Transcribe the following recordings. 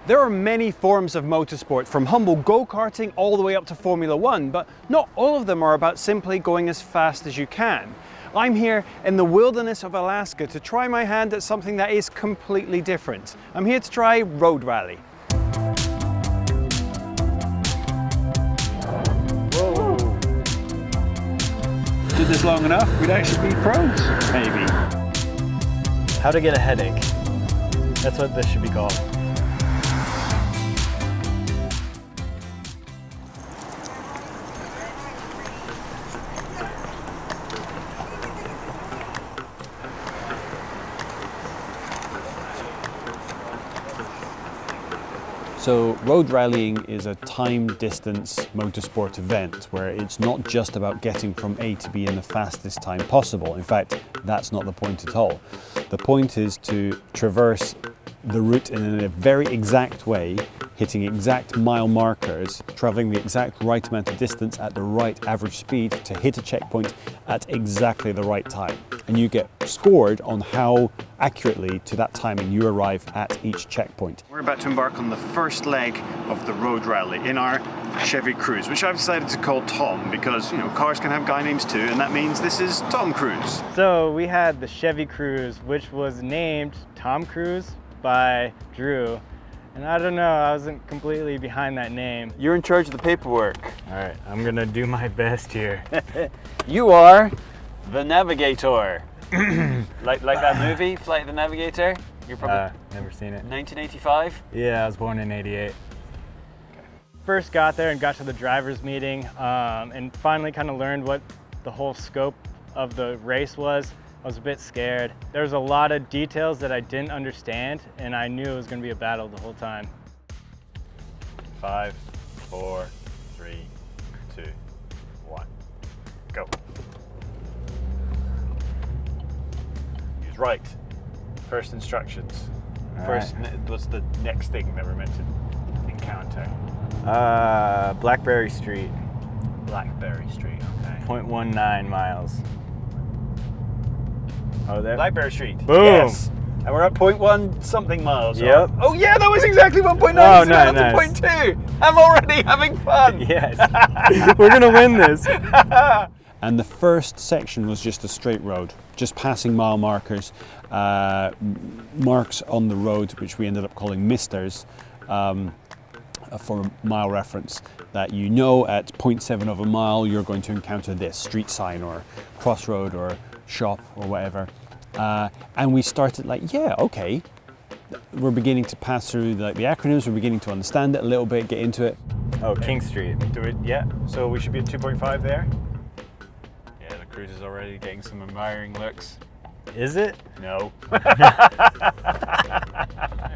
There are many forms of motorsport, from humble go-karting all the way up to Formula One, but not all of them are about simply going as fast as you can. I'm here in the wilderness of Alaska to try my hand at something that is completely different. I'm here to try road rally. Whoa. Did this long enough, we'd actually be pros, maybe. How to get a headache. That's what this should be called. So road rallying is a time-distance motorsport event where it's not just about getting from A to B in the fastest time possible. In fact, that's not the point at all. The point is to traverse the route in a very exact way, hitting exact mile markers, traveling the exact right amount of distance at the right average speed to hit a checkpoint at exactly the right time. And you get scored on how accurately to that timing you arrive at each checkpoint. We're about to embark on the first leg of the road rally in our Chevy Cruze, which I've decided to call Tom because, you know, cars can have guy names too, and that means this is Tom Cruze. So we had the Chevy Cruze, which was named Tom Cruze by Drew. And I don't know, I wasn't completely behind that name. You're in charge of the paperwork. All right, I'm gonna do my best here. You are the navigator. like that movie, Flight of the Navigator? You're probably never seen it. 1985? Yeah, I was born in '88. First got there and got to the driver's meeting and finally kind of learned what the whole scope of the race was. I was a bit scared. There was a lot of details that I didn't understand, and I knew it was going to be a battle the whole time. 5, 4, 3, 2, 1, go. He's right. First instructions. First, what's the next thing that we're meant to encounter? Blackberry Street. Blackberry Street, okay. 0.19 miles. Oh, there. Blackberry Street. Boom. Yes. And we're at 0.1 something miles. Yep. Oh yeah, that was exactly 1.9. Oh, so nice, that's 0.2. I'm already having fun. Yes. We're gonna win this. And the first section was just a straight road, just passing mile markers, marks on the road, which we ended up calling misters, for mile reference, that you know at 0.7 of a mile you're going to encounter this street sign or crossroad or shop or whatever. And we started like, yeah, okay. We're beginning to pass through like the acronyms, we're beginning to understand it a little bit, get into it. Oh, King Street. Do it, yeah. So we should be at 2.5 there. Yeah, the Cruze is already getting some admiring looks. Is it? No. When I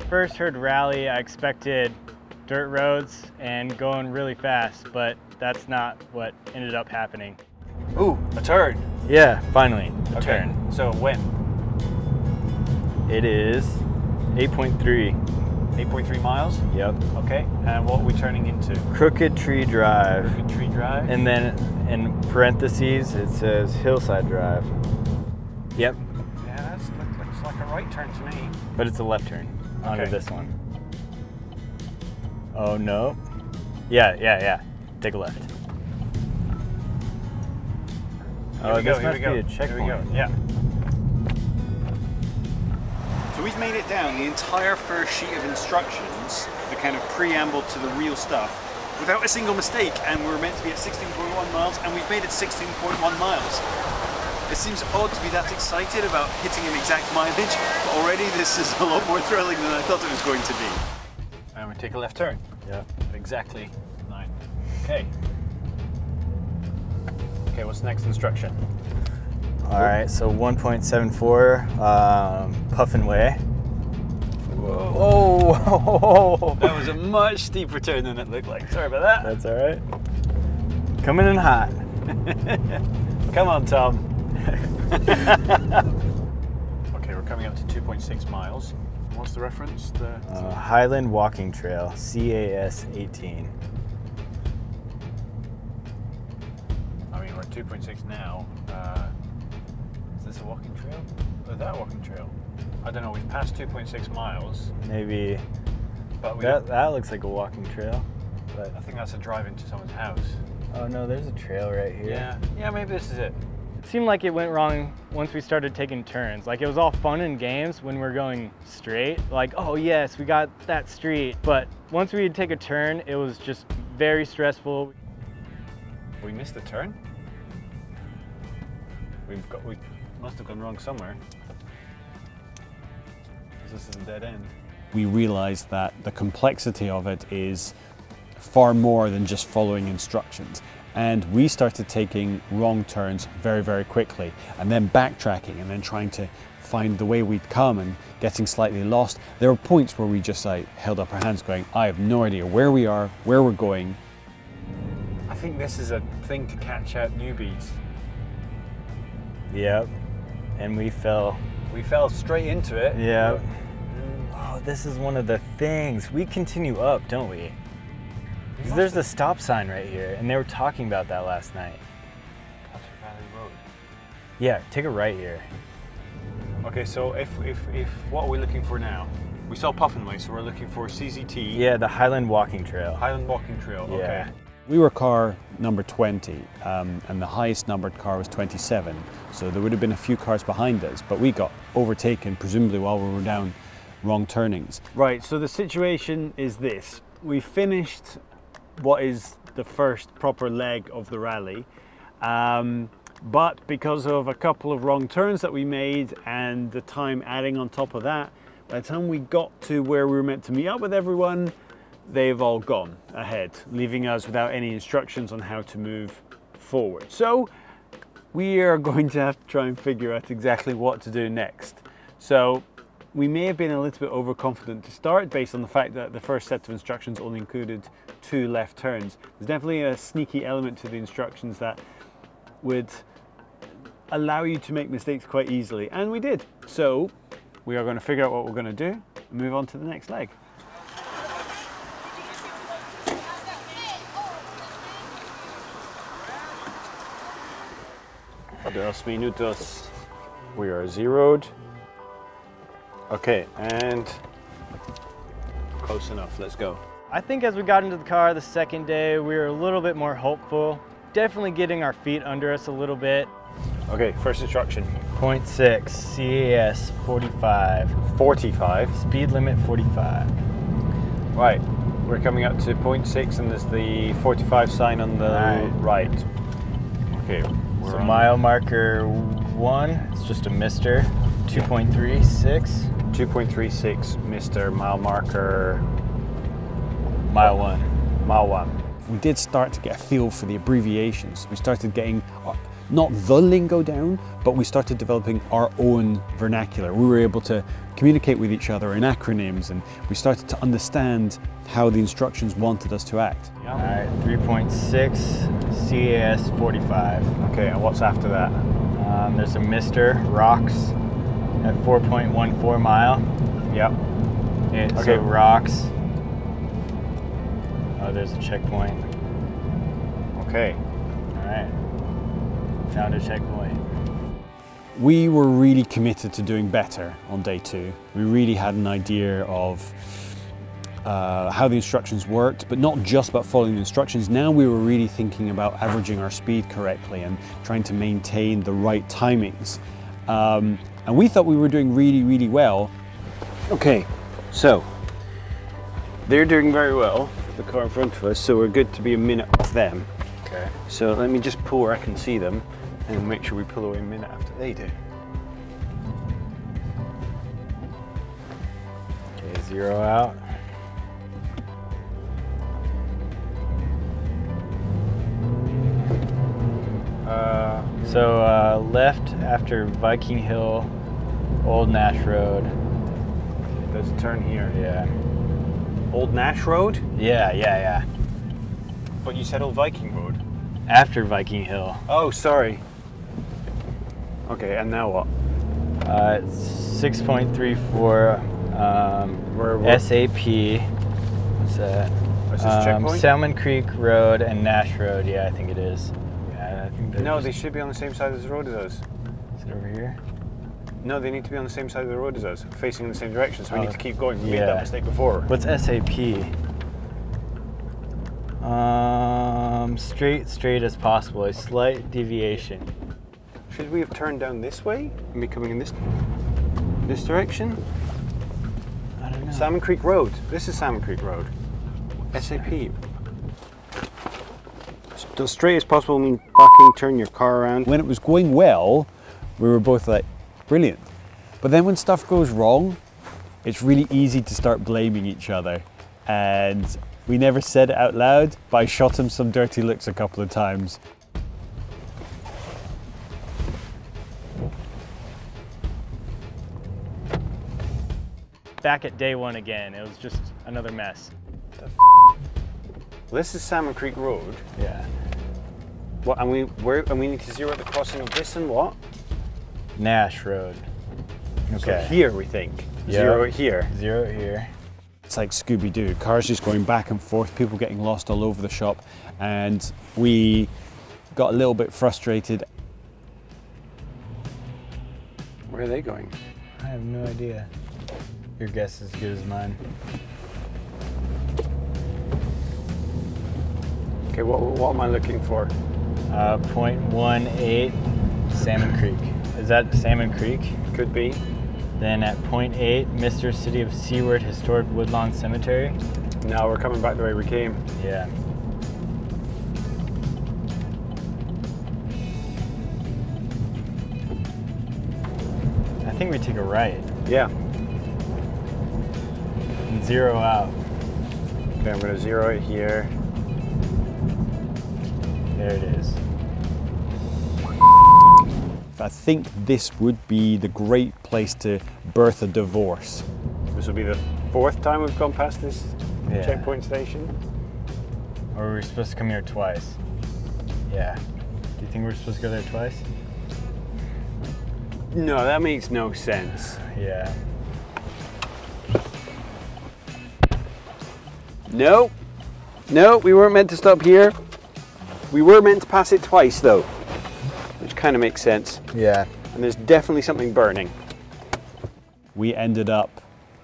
first heard rally, I expected dirt roads and going really fast, but that's not what ended up happening. Ooh, a turn. Yeah, finally, a Okay. turn. So when? It is 8.3. 8.3 miles? Yep. Okay, and what are we turning into? Crooked Tree Drive. Crooked Tree Drive? And then in parentheses, it says Hillside Drive. Yep. Yeah, that looks like a right turn to me. But it's a left turn onto Okay. this one. Oh, no. Yeah. Take a left. Here we go, this here must we go. be a checkpoint. Here we go, yeah. So we've made it down the entire first sheet of instructions, the kind of preamble to the real stuff, without a single mistake, and we're meant to be at 16.1 miles, and we've made it 16.1 miles. It seems odd to be that excited about hitting an exact mileage, but already this is a lot more thrilling than I thought it was going to be. And we take a left turn. Yeah. Exactly 9. Okay. Okay, what's the next instruction? All right, so 1.74 Puffin Way. Whoa. Oh, that was a much steeper turn than it looked like. Sorry about that. That's all right. Coming in hot. Come on, Tom. Okay, we're coming up to 2.6 miles. What's the reference? Highland Walking Trail, CAS 18. I mean, we're at 2.6 now. Is this a walking trail? Or is that a walking trail? I don't know, we've passed 2.6 miles. Maybe But that looks like a walking trail. But I think that's a drive into someone's house. Oh no, there's a trail right here. Yeah, maybe this is it. It seemed like it went wrong once we started taking turns. Like it was all fun and games when we're going straight. Like, oh yes, we got that street. But once we'd take a turn, it was just very stressful. We missed the turn? We must have gone wrong somewhere. This is a dead end. We realized that the complexity of it is far more than just following instructions. And we started taking wrong turns very, very quickly, and then backtracking and then trying to find the way we'd come and getting slightly lost. There were points where we just held up our hands going, I have no idea where we are, where we're going. I think this is a thing to catch out newbies. Yep, and we fell. We fell straight into it. Yep. Oh, this is one of the things. We continue up, don't we? Because there's the stop sign right here, and they were talking about that last night. Potter Valley Road. Yeah, take a right here. Okay, so if what are we looking for now? We saw Puffinway, so we're looking for CZT. Yeah, the Highland Walking Trail. Highland Walking Trail, Yeah. okay. We were car number 20, and the highest numbered car was 27, so there would have been a few cars behind us, but we got overtaken, presumably while we were down wrong turnings. Right, so the situation is this. We finished what is the first proper leg of the rally, but because of a couple of wrong turns that we made and the time adding on top of that, by the time we got to where we were meant to meet up with everyone, they've all gone ahead, leaving us without any instructions on how to move forward. So we are going to have to try and figure out exactly what to do next. So we may have been a little bit overconfident to start based on the fact that the first set of instructions only included 2 left turns. There's definitely a sneaky element to the instructions that would allow you to make mistakes quite easily, and we did. So we are going to figure out what we're going to do and move on to the next leg. 2 minutos. We are zeroed. Okay, and close enough, let's go. I think as we got into the car the second day, we were a little bit more hopeful. Definitely getting our feet under us a little bit. Okay, first instruction. 0.6, CAS 45. 45? Speed limit 45. Right, we're coming up to 0.6 and there's the 45 sign on the right. Okay, we're so on mile marker 1, it's just a mister. 2.36. 2.36, Mr. Mile marker. Mile 1. Mile 1. We did start to get a feel for the abbreviations. We started getting, not the lingo down, but we started developing our own vernacular. We were able to communicate with each other in acronyms, and we started to understand how the instructions wanted us to act. All right, 3.6, CAS 45. Okay, and what's after that? There's a Mr. Rocks at 4.14 mile. Yep. Okay. Okay. So Rocks. Oh, there's a checkpoint. Okay. All right. Found a checkpoint. We were really committed to doing better on day 2. We really had an idea of how the instructions worked, but not just about following the instructions. Now we were really thinking about averaging our speed correctly and trying to maintain the right timings. And we thought we were doing really, really well. Okay, so they're doing very well, the car in front of us, so we're good to be a minute off them. Okay. So let me just pull where I can see them and make sure we pull away a minute after they do. Okay, 0 out. So left after Viking Hill, Old Nash Road. There's a turn here. Yeah. Old Nash Road? Yeah. But you said Old Viking Road. After Viking Hill. Oh, sorry. Okay, and now what? 6.34 Where? SAP. What's that? Is this a checkpoint? Salmon Creek Road and Nash Road. Yeah, I think it is. Yeah, I think No, they should be on the same side as the road as us. Is it over here? No, they need to be on the same side of the road as us, facing in the same direction, so we need to keep going. We made that mistake before. What's SAP? Straight as possible, a slight deviation. Should we have turned down this way and be coming in this direction? I don't know. Salmon Creek Road. This is Salmon Creek Road. SAP. As straight as possible means fucking turn your car around. When it was going well, we were both like, brilliant. But then when stuff goes wrong, it's really easy to start blaming each other. And we never said it out loud, but I shot him some dirty looks a couple of times. Back at day one again, it was just another mess. This is Salmon Creek Road. Yeah. What, and we need to zero at the crossing of this and what? Nash Road. Okay. So here we think. Yeah. Zero it here. Zero it here. It's like Scooby-Doo. Cars just going back and forth, people getting lost all over the shop, and we got a little bit frustrated. Where are they going? I have no idea. Your guess is as good as mine. Okay, what am I looking for? 0.18 Salmon Creek. Is that Salmon Creek? Could be. Then at 0.8, Mr. City of Seward Historic Woodlawn Cemetery. Now we're coming back the way we came. Yeah. I think we take a right. Yeah. And zero out. Okay, I'm going to zero it here. There it is. I think this would be the great place to birth a divorce. This will be the 4th time we've gone past this checkpoint station. Or were we supposed to come here twice? Yeah. Do you think we're supposed to go there twice? No, that makes no sense. Yeah. No, we weren't meant to stop here. We were meant to pass it twice though, which kind of makes sense. Yeah. And there's definitely something burning. We ended up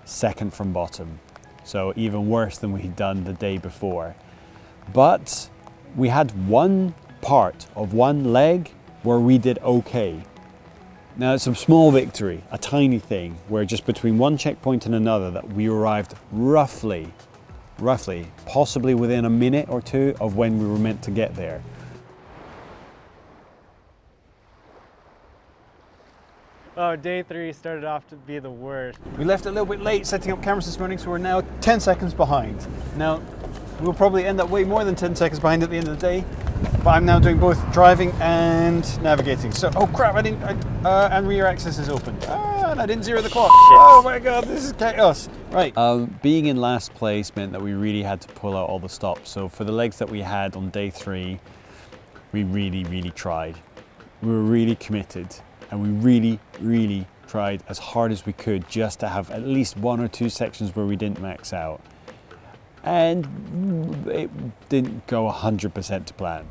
2nd from bottom, so even worse than we'd done the day before. But we had one part of one leg where we did okay. Now it's a small victory, a tiny thing, where just between one checkpoint and another that we arrived roughly, possibly within a minute or two of when we were meant to get there. Oh, day 3 started off to be the worst. We left a little bit late setting up cameras this morning, so we're now 10 seconds behind. Now, we'll probably end up way more than 10 seconds behind at the end of the day, but I'm now doing both driving and navigating. So, oh crap, and rear access is open. And I didn't zero the clock. Shit. Oh my God, this is chaos. Right. Being in last place meant that we really had to pull out all the stops. So for the legs that we had on day 3, we really tried. We were really committed, and we really tried as hard as we could just to have at least 1 or 2 sections where we didn't max out. And it didn't go 100% to plan.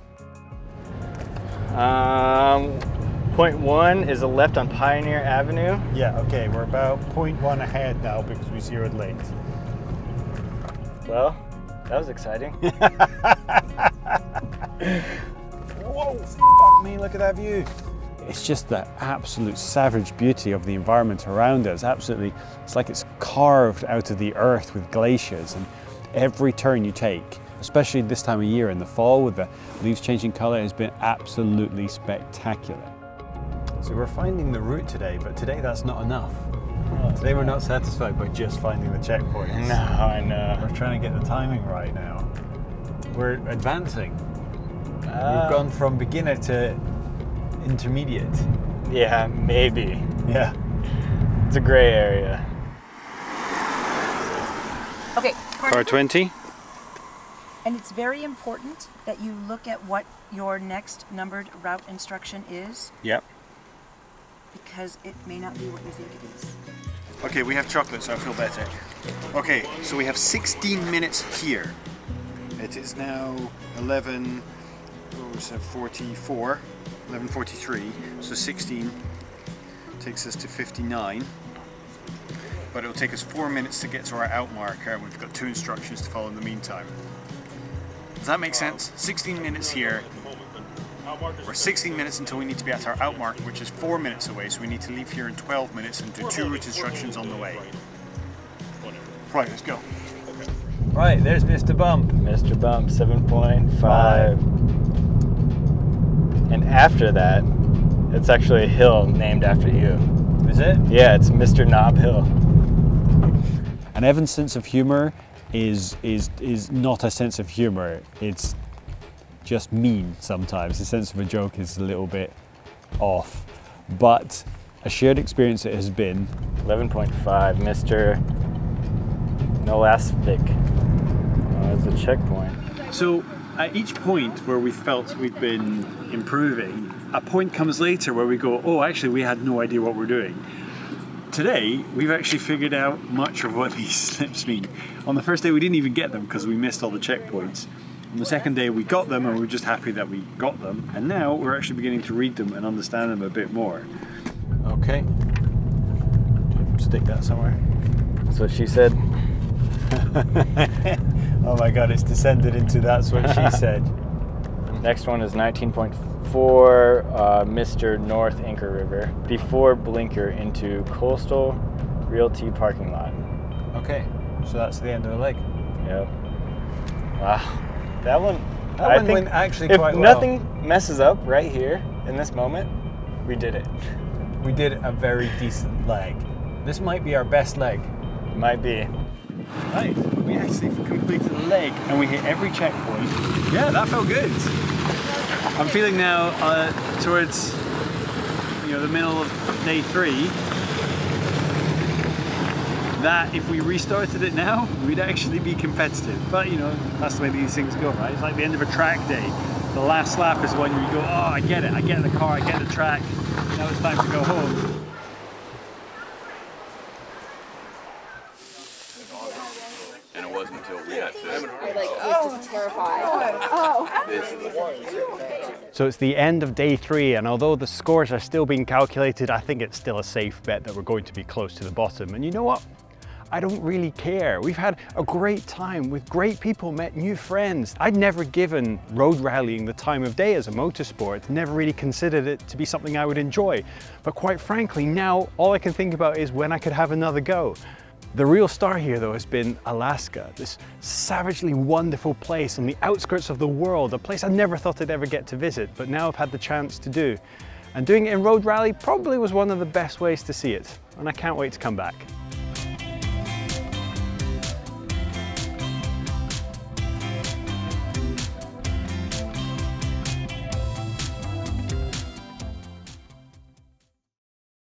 0.1 is a left on Pioneer Avenue. Yeah, okay, we're about 0.1 ahead now because we zeroed late. Well, that was exciting. Whoa, fuck me, look at that view. It's just the absolute savage beauty of the environment around us. Absolutely, it's like it's carved out of the earth with glaciers, and every turn you take, especially this time of year in the fall with the leaves changing color, has been absolutely spectacular. So we're finding the route today, but today that's not enough. Today we're not satisfied by just finding the checkpoints. No, I know. We're trying to get the timing right now. We're advancing. We've gone from beginner to intermediate. Yeah, maybe. Yeah. It's a gray area. Okay. Car 20. And it's very important that you look at what your next numbered route instruction is, Yep. because it may not be what you think it is. Okay, we have chocolate, so I feel better. Okay, so we have 16 minutes here. It is now 11:44, 11:43, so 16. takes us to 59. But it'll take us 4 minutes to get to our out marker, and we've got 2 instructions to follow in the meantime. Does that make sense? 16 minutes here. We're 16 minutes until we need to be at our out marker, which is 4 minutes away, so we need to leave here in 12 minutes and do 2 route instructions on the way. Right, let's go. Right, there's Mr. Bump. Mr. Bump, 7.5. And after that, it's actually a hill named after you. Is it? Yeah, it's Mr. Knob Hill. And Evan's sense of humor is not a sense of humor. It's just mean sometimes. His sense of a joke is a little bit off. But a shared experience it has been. 11.5, Mr. Nolastic. Oh, that's a checkpoint. So at each point where we felt we've been improving, a point comes later where we go, oh, actually we had no idea what we're doing. Today, we've actually figured out much of what these slips mean. On the first day, we didn't even get them because we missed all the checkpoints. On the second day, we got them and we were just happy that we got them. And now we're actually beginning to read them and understand them a bit more. Okay. Stick that somewhere. That's what she said. Oh my God, it's descended into that's what she said. Next one is 19.4, Mr. North Anchor River, before blinker into Coastal Realty parking lot. Okay, so that's the end of the leg. Yep. Wow. That one went actually quite well. If nothing messes up right here in this moment, we did it. We did a very decent leg. This might be our best leg. Might be. Right, we actually completed the leg and we hit every checkpoint. Yeah, that felt good. I'm feeling now towards the middle of day 3 that if we restarted it now, we'd actually be competitive. But that's the way these things go, right? It's like the end of a track day. The last lap is when you go, oh, I get it, I get the car, I get the track. Now it's time to go home. And it wasn't until we had to... Just terrified. So it's the end of day 3, and although the scores are still being calculated, I think it's still a safe bet that we're going to be close to the bottom. And you know what? I don't really care. We've had a great time with great people, met new friends. I'd never given road rallying the time of day as a motorsport, never really considered it to be something I would enjoy. But quite frankly, now all I can think about is when I could have another go. The real star here though has been Alaska, this savagely wonderful place on the outskirts of the world, a place I never thought I'd ever get to visit, but now I've had the chance to do. And doing it in road rally probably was one of the best ways to see it, and I can't wait to come back.